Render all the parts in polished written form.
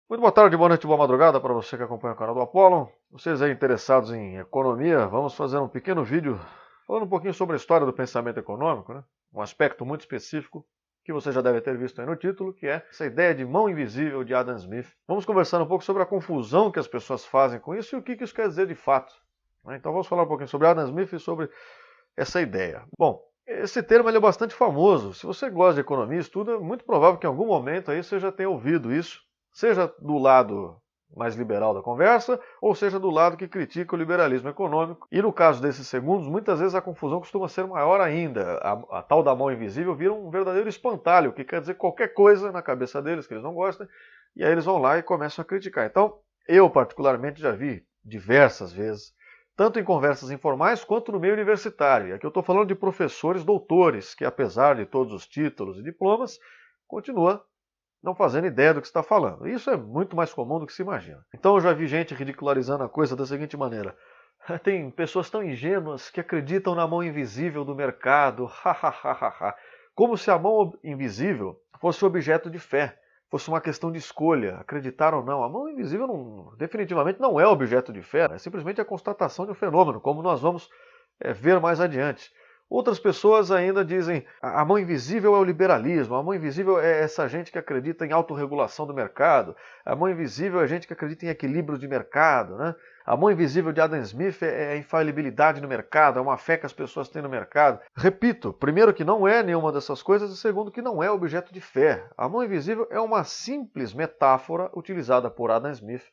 Muito boa tarde, boa noite, boa madrugada para você que acompanha o canal do Apollo. Vocês aí interessados em economia, vamos fazer um pequeno vídeo falando um pouquinho sobre a história do pensamento econômico, né? Um aspecto muito específico que você já deve ter visto aí no título, que é essa ideia de mão invisível de Adam Smith. Vamos conversar um pouco sobre a confusão que as pessoas fazem com isso e o que isso quer dizer de fato, né? Então vamos falar um pouquinho sobre Adam Smith e sobre essa ideia. Bom, esse termo ele é bastante famoso. Se você gosta de economia, estuda, é muito provável que em algum momento aí você já tenha ouvido isso, seja do lado mais liberal da conversa, ou seja do lado que critica o liberalismo econômico. E no caso desses segundos, muitas vezes a confusão costuma ser maior ainda. A tal da mão invisível vira um verdadeiro espantalho, que quer dizer qualquer coisa na cabeça deles que eles não gostam, e aí eles vão lá e começam a criticar. Então, eu particularmente já vi diversas vezes, tanto em conversas informais quanto no meio universitário. E aqui eu estou falando de professores doutores, que apesar de todos os títulos e diplomas, continua não fazendo ideia do que está falando. Isso é muito mais comum do que se imagina. Então eu já vi gente ridicularizando a coisa da seguinte maneira: tem pessoas tão ingênuas que acreditam na mão invisível do mercado, como se a mão invisível fosse objeto de fé, fosse uma questão de escolha, acreditar ou não. A mão invisível definitivamente não é objeto de fé, é simplesmente a constatação de um fenômeno, como nós vamos ver mais adiante. Outras pessoas ainda dizem a mão invisível é o liberalismo, a mão invisível é essa gente que acredita em autorregulação do mercado, a mão invisível é gente que acredita em equilíbrio de mercado, né? A mão invisível de Adam Smith é a infalibilidade no mercado, é uma fé que as pessoas têm no mercado. Repito, primeiro que não é nenhuma dessas coisas e segundo que não é objeto de fé. A mão invisível é uma simples metáfora utilizada por Adam Smith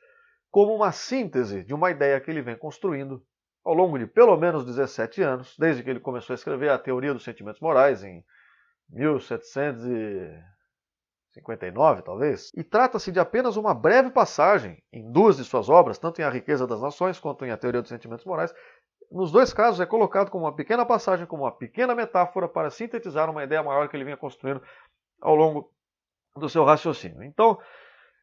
como uma síntese de uma ideia que ele vem construindo ao longo de pelo menos 17 anos, desde que ele começou a escrever a Teoria dos Sentimentos Morais, em 1759, talvez. E trata-se de apenas uma breve passagem em duas de suas obras, tanto em A Riqueza das Nações quanto em A Teoria dos Sentimentos Morais. Nos dois casos é colocado como uma pequena passagem, como uma pequena metáfora para sintetizar uma ideia maior que ele vinha construindo ao longo do seu raciocínio. Então,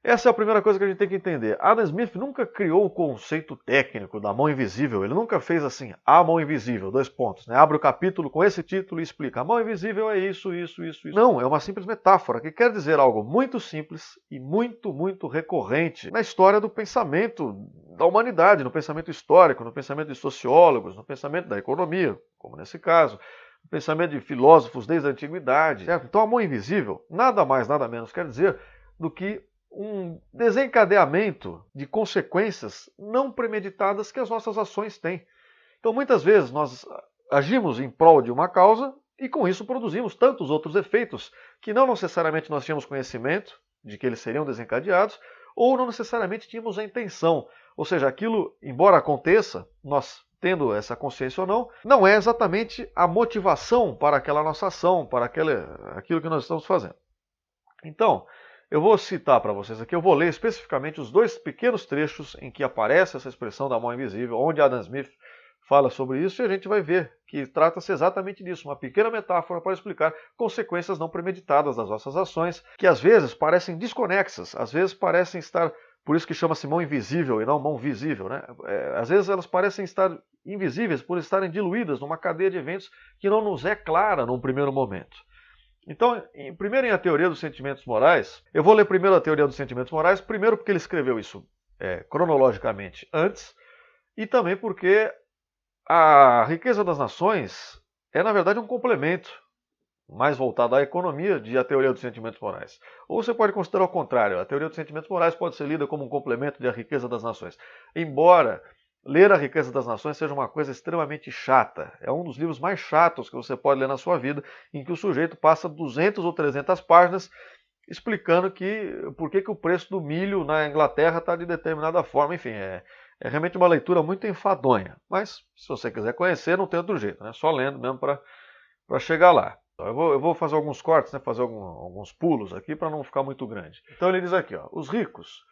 essa é a primeira coisa que a gente tem que entender. Adam Smith nunca criou o conceito técnico da mão invisível. Ele nunca fez assim, a mão invisível, dois pontos, né? Abre o capítulo com esse título e explica. A mão invisível é isso, isso, isso, isso. Não, é uma simples metáfora que quer dizer algo muito simples e muito, muito recorrente na história do pensamento da humanidade, no pensamento histórico, no pensamento de sociólogos, no pensamento da economia, como nesse caso, no pensamento de filósofos desde a antiguidade. Certo? Então a mão invisível nada mais, nada menos quer dizer do que um desencadeamento de consequências não premeditadas que as nossas ações têm. Então, muitas vezes, nós agimos em prol de uma causa e, com isso, produzimos tantos outros efeitos que não necessariamente nós tínhamos conhecimento de que eles seriam desencadeados ou não necessariamente tínhamos a intenção. Ou seja, aquilo, embora aconteça, nós tendo essa consciência ou não é exatamente a motivação para aquela nossa ação, para aquilo que nós estamos fazendo. Então, eu vou citar para vocês aqui, eu vou ler especificamente os dois pequenos trechos em que aparece essa expressão da mão invisível, onde Adam Smith fala sobre isso, e a gente vai ver que trata-se exatamente disso, uma pequena metáfora para explicar consequências não premeditadas das nossas ações, que às vezes parecem desconexas, às vezes parecem estar, por isso que chama-se mão invisível e não mão visível, né? Às vezes elas parecem estar invisíveis por estarem diluídas numa cadeia de eventos que não nos é clara num primeiro momento. Então, primeiro em A Teoria dos Sentimentos Morais, eu vou ler primeiro a Teoria dos Sentimentos Morais, primeiro porque ele escreveu isso cronologicamente antes, e também porque a Riqueza das Nações é, na verdade, um complemento mais voltado à economia de A Teoria dos Sentimentos Morais. Ou você pode considerar o contrário, a Teoria dos Sentimentos Morais pode ser lida como um complemento de A Riqueza das Nações. Embora ler A Riqueza das Nações seja uma coisa extremamente chata. É um dos livros mais chatos que você pode ler na sua vida, em que o sujeito passa 200 ou 300 páginas explicando por que o preço do milho na Inglaterra está de determinada forma. Enfim, é realmente uma leitura muito enfadonha. Mas, se você quiser conhecer, não tem outro jeito, né? Só lendo mesmo para chegar lá. Eu vou fazer alguns cortes, né? Fazer alguns pulos aqui para não ficar muito grande. Então ele diz aqui, ó, os ricos,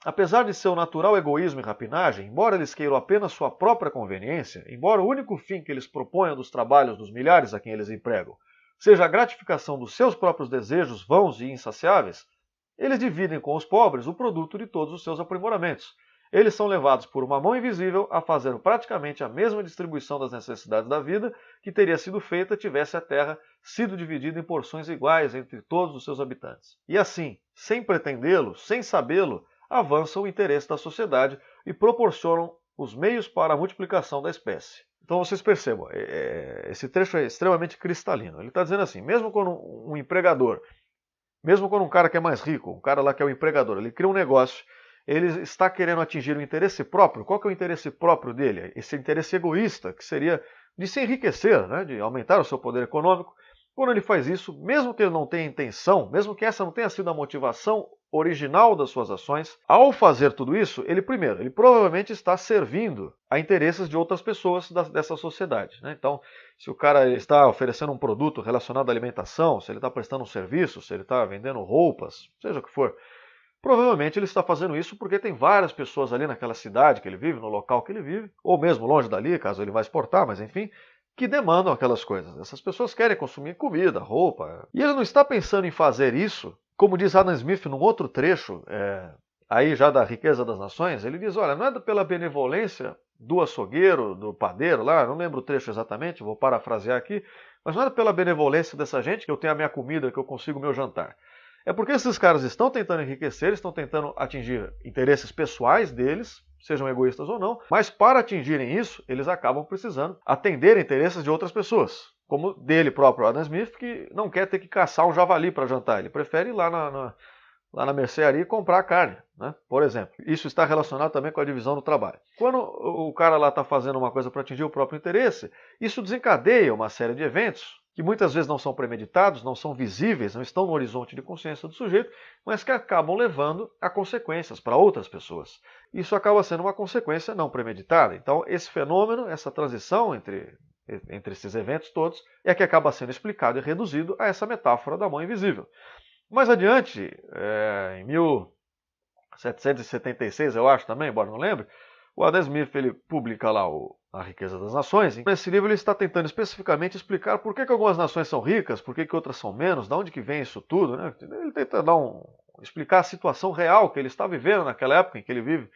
apesar de seu natural egoísmo e rapinagem, embora eles queiram apenas sua própria conveniência, embora o único fim que eles proponham dos trabalhos dos milhares a quem eles empregam seja a gratificação dos seus próprios desejos vãos e insaciáveis, eles dividem com os pobres o produto de todos os seus aprimoramentos. eles são levados por uma mão invisível a fazer praticamente a mesma distribuição das necessidades da vida que teria sido feita tivesse a Terra sido dividida em porções iguais entre todos os seus habitantes. E assim, sem pretendê-lo, sem sabê-lo, avançam o interesse da sociedade e proporcionam os meios para a multiplicação da espécie. Então vocês percebam, esse trecho é extremamente cristalino. Ele está dizendo assim, mesmo quando um empregador, mesmo quando um cara que é mais rico, um cara lá que é o empregador, ele cria um negócio, ele está querendo atingir o interesse próprio. Qual que é o interesse próprio dele? Esse interesse egoísta, que seria de se enriquecer, né? De aumentar o seu poder econômico. Quando ele faz isso, mesmo que ele não tenha intenção, mesmo que essa não tenha sido a motivação original das suas ações, ao fazer tudo isso, ele provavelmente está servindo a interesses de outras pessoas dessa sociedade, né? Então, se o cara está oferecendo um produto relacionado à alimentação, se ele está prestando um serviço, se ele está vendendo roupas, seja o que for, provavelmente ele está fazendo isso porque tem várias pessoas ali naquela cidade que ele vive, no local que ele vive, ou mesmo longe dali, caso ele vá exportar, mas enfim, que demandam aquelas coisas. Essas pessoas querem consumir comida, roupa. E ele não está pensando em fazer isso, como diz Adam Smith num outro trecho, aí já da Riqueza das Nações, ele diz, olha, não é pela benevolência do açougueiro, do padeiro lá, não lembro o trecho exatamente, vou parafrasear aqui, mas não é pela benevolência dessa gente que eu tenho a minha comida, que eu consigo o meu jantar. É porque esses caras estão tentando enriquecer, estão tentando atingir interesses pessoais deles, sejam egoístas ou não, mas para atingirem isso, eles acabam precisando atender interesses de outras pessoas, como dele próprio, Adam Smith, que não quer ter que caçar um javali para jantar, ele prefere ir lá na mercearia e comprar a carne, né? Por exemplo. Isso está relacionado também com a divisão do trabalho. Quando o cara lá está fazendo uma coisa para atingir o próprio interesse, isso desencadeia uma série de eventos que muitas vezes não são premeditados, não são visíveis, não estão no horizonte de consciência do sujeito, mas que acabam levando a consequências para outras pessoas. Isso acaba sendo uma consequência não premeditada. Então, esse fenômeno, essa transição entre esses eventos todos, é que acaba sendo explicado e reduzido a essa metáfora da mão invisível. Mais adiante, em 1776, eu acho também, embora não lembre, o Adam Smith ele publica lá A Riqueza das Nações. Nesse livro ele está tentando especificamente explicar por que algumas nações são ricas, por que outras são menos, de onde que vem isso tudo, né? Ele tenta explicar a situação real que ele está vivendo naquela época em que ele vive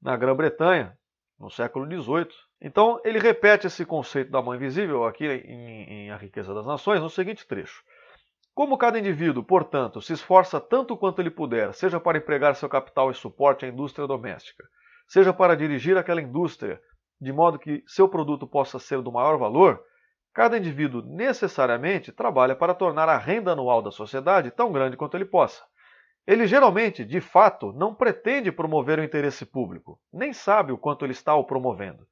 na Grã-Bretanha, no século XVIII. Então ele repete esse conceito da mão invisível aqui em A Riqueza das Nações no seguinte trecho. Como cada indivíduo, portanto, se esforça tanto quanto ele puder, seja para empregar seu capital e suporte à indústria doméstica, seja para dirigir aquela indústria de modo que seu produto possa ser do maior valor, cada indivíduo necessariamente trabalha para tornar a renda anual da sociedade tão grande quanto ele possa. Ele geralmente, de fato, não pretende promover o interesse público, nem sabe o quanto ele está o promovendo.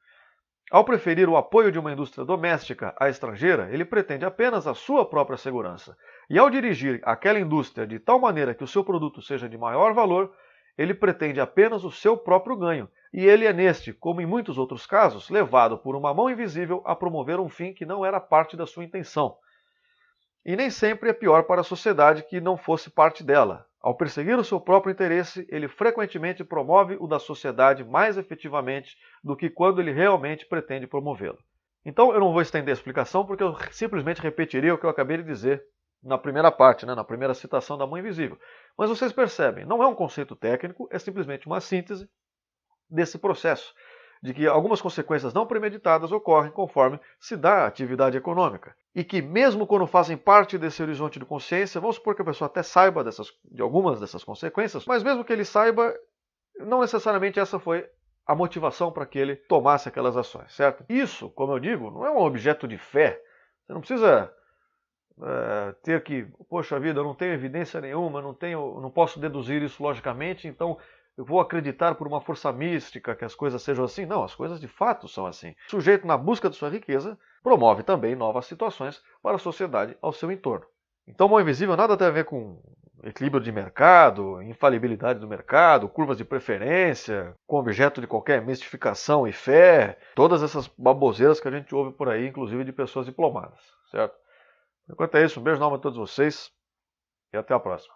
Ao preferir o apoio de uma indústria doméstica à estrangeira, ele pretende apenas a sua própria segurança. E ao dirigir aquela indústria de tal maneira que o seu produto seja de maior valor, ele pretende apenas o seu próprio ganho, e ele é neste, como em muitos outros casos, levado por uma mão invisível a promover um fim que não era parte da sua intenção. E nem sempre é pior para a sociedade que não fosse parte dela. Ao perseguir o seu próprio interesse, ele frequentemente promove o da sociedade mais efetivamente do que quando ele realmente pretende promovê-lo. Então eu não vou estender a explicação porque eu simplesmente repetiria o que eu acabei de dizer na primeira parte, na primeira citação da mão invisível. Mas vocês percebem, não é um conceito técnico, é simplesmente uma síntese desse processo, de que algumas consequências não premeditadas ocorrem conforme se dá a atividade econômica. E que mesmo quando fazem parte desse horizonte de consciência, vamos supor que a pessoa até saiba de algumas dessas consequências, mas mesmo que ele saiba, não necessariamente essa foi a motivação para que ele tomasse aquelas ações, certo? Isso, como eu digo, não é um objeto de fé. Você não precisa ter que, poxa vida, eu não tenho evidência nenhuma, não posso deduzir isso logicamente, então eu vou acreditar por uma força mística que as coisas sejam assim. Não, as coisas de fato são assim. O sujeito, na busca de sua riqueza, promove também novas situações para a sociedade ao seu entorno. Então, mão invisível nada tem a ver com equilíbrio de mercado, infalibilidade do mercado, curvas de preferência, com objeto de qualquer mistificação e fé, todas essas baboseiras que a gente ouve por aí, inclusive de pessoas diplomadas, certo? Enquanto é isso, um beijo na alma a todos vocês e até a próxima.